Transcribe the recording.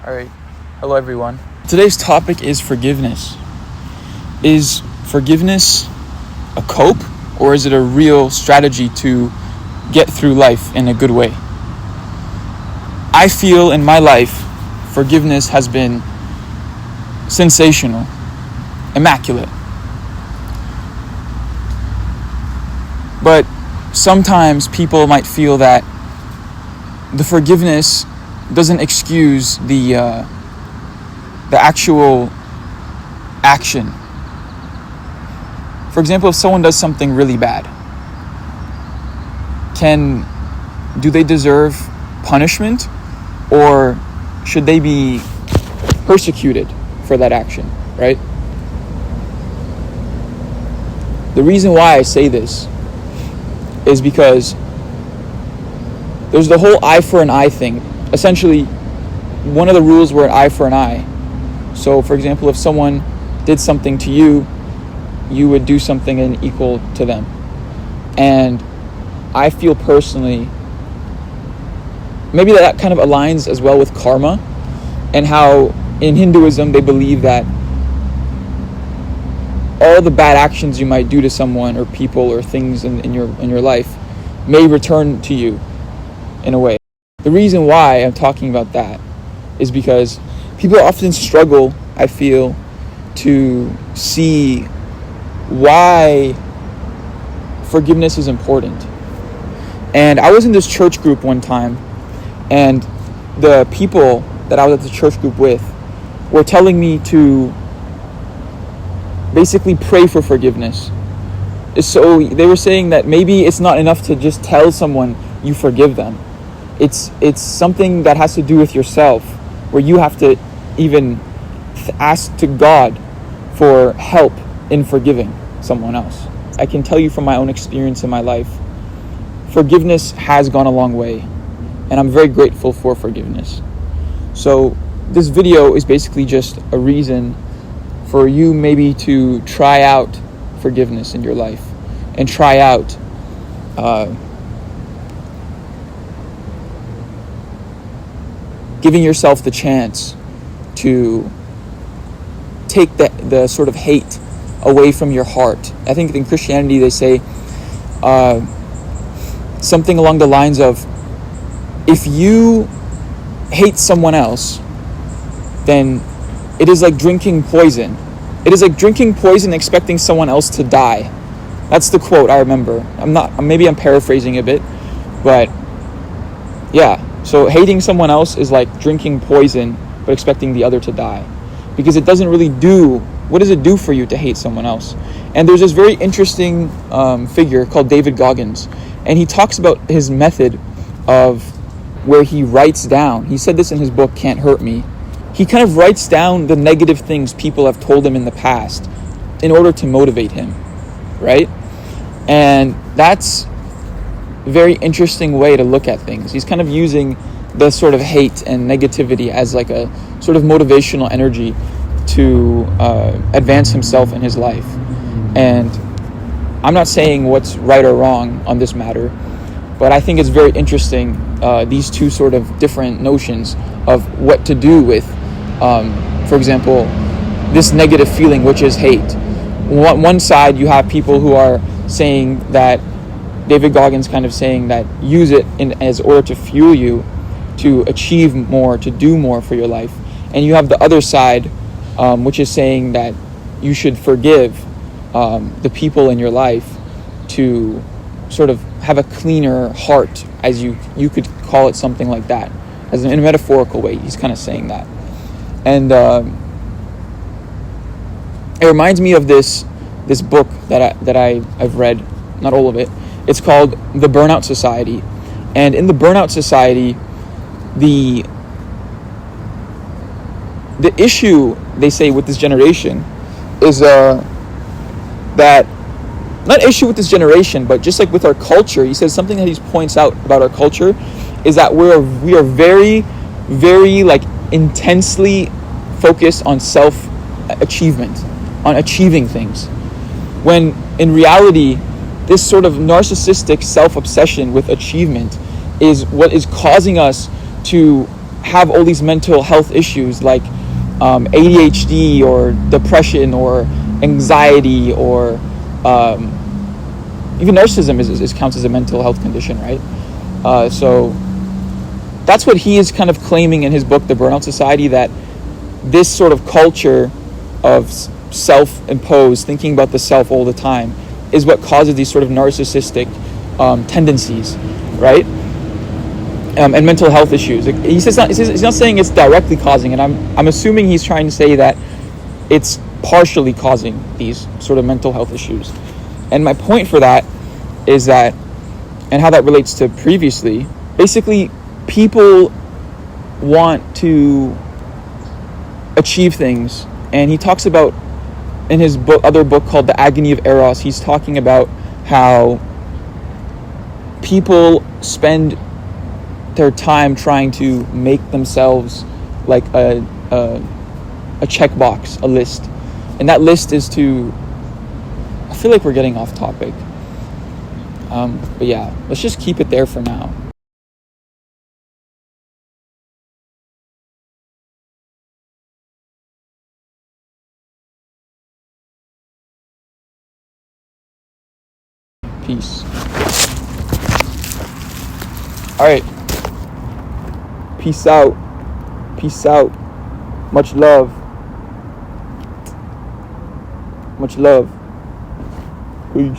All right. Hello, everyone. Today's topic is forgiveness. Is forgiveness a cope, or is it a real strategy to get through life in a good way? I feel in my life, forgiveness has been sensational, immaculate. But sometimes people might feel that the forgiveness doesn't excuse the actual action. For example, if someone does something really bad, do they deserve punishment, or should they be persecuted for that action, right? The reason why I say this is because there's the whole eye for an eye thing. Essentially, one of the rules were an eye for an eye. So, for example, if someone did something to you, you would do something and equal to them. And I feel personally, maybe that kind of aligns as well with karma, and how in Hinduism they believe that all the bad actions you might do to someone or people or things in your life may return to you in a way. The reason why I'm talking about that is because people often struggle, I feel, to see why forgiveness is important. And I was in this church group one time, and the people that I was at the church group with were telling me to basically pray for forgiveness. So they were saying that maybe it's not enough to just tell someone you forgive them. It's something that has to do with yourself, where you have to even ask to God for help in forgiving someone else. I can tell you from my own experience in my life, forgiveness has gone a long way, and I'm very grateful for forgiveness. So this video is basically just a reason for you maybe to try out forgiveness in your life and try out giving yourself the chance to take the sort of hate away from your heart. I think in Christianity they say something along the lines of, if you hate someone else, then it is like drinking poison. It is like drinking poison and expecting someone else to die. That's the quote I remember. Maybe I'm paraphrasing a bit, but yeah. So hating someone else is like drinking poison but expecting the other to die, because it doesn't really do, what does it do for you to hate someone else? And there's this very interesting figure called David Goggins, and he talks about his method of where he writes down, he said this in his book, Can't Hurt Me, he kind of writes down the negative things people have told him in the past in order to motivate him, right? And that's a very interesting way to look at things. He's kind of using the sort of hate and negativity as like a sort of motivational energy to advance himself in his life. And I'm not saying what's right or wrong on this matter, but I think it's very interesting, these two sort of different notions of what to do with, for example, this negative feeling, which is hate. One side, you have people who are saying that, David Goggins kind of saying that, use it as order to fuel you to achieve more, to do more for your life. And you have the other side, which is saying that you should forgive the people in your life to sort of have a cleaner heart, as you could call it, something like that, as in a metaphorical way. He's kind of saying that. And it reminds me of this book that I've read, not all of it. It's called The Burnout Society. And in The Burnout Society, the issue, they say, with this generation is that, not issue with this generation, but just like with our culture, he says something that he points out about our culture is that we are very, very like intensely focused on self-achievement, on achieving things. When in reality, this sort of narcissistic self-obsession with achievement is what is causing us to have all these mental health issues like ADHD or depression or anxiety or even narcissism is counts as a mental health condition, right? So that's what he is kind of claiming in his book, The Burnout Society, that this sort of culture of self-imposed, thinking about the self all the time, is what causes these sort of narcissistic tendencies, right? And mental health issues. He's not saying it's directly causing it. I'm assuming he's trying to say that it's partially causing these sort of mental health issues. And my point for that is that, and how that relates to previously, basically people want to achieve things. And he talks about, in his other book called The Agony of Eros, he's talking about how people spend their time trying to make themselves like a checkbox, a list. And that list is to, I feel like we're getting off topic. But yeah, let's just keep it there for now. Peace. All right. Peace out. Peace out. Much love. Much love. Peace.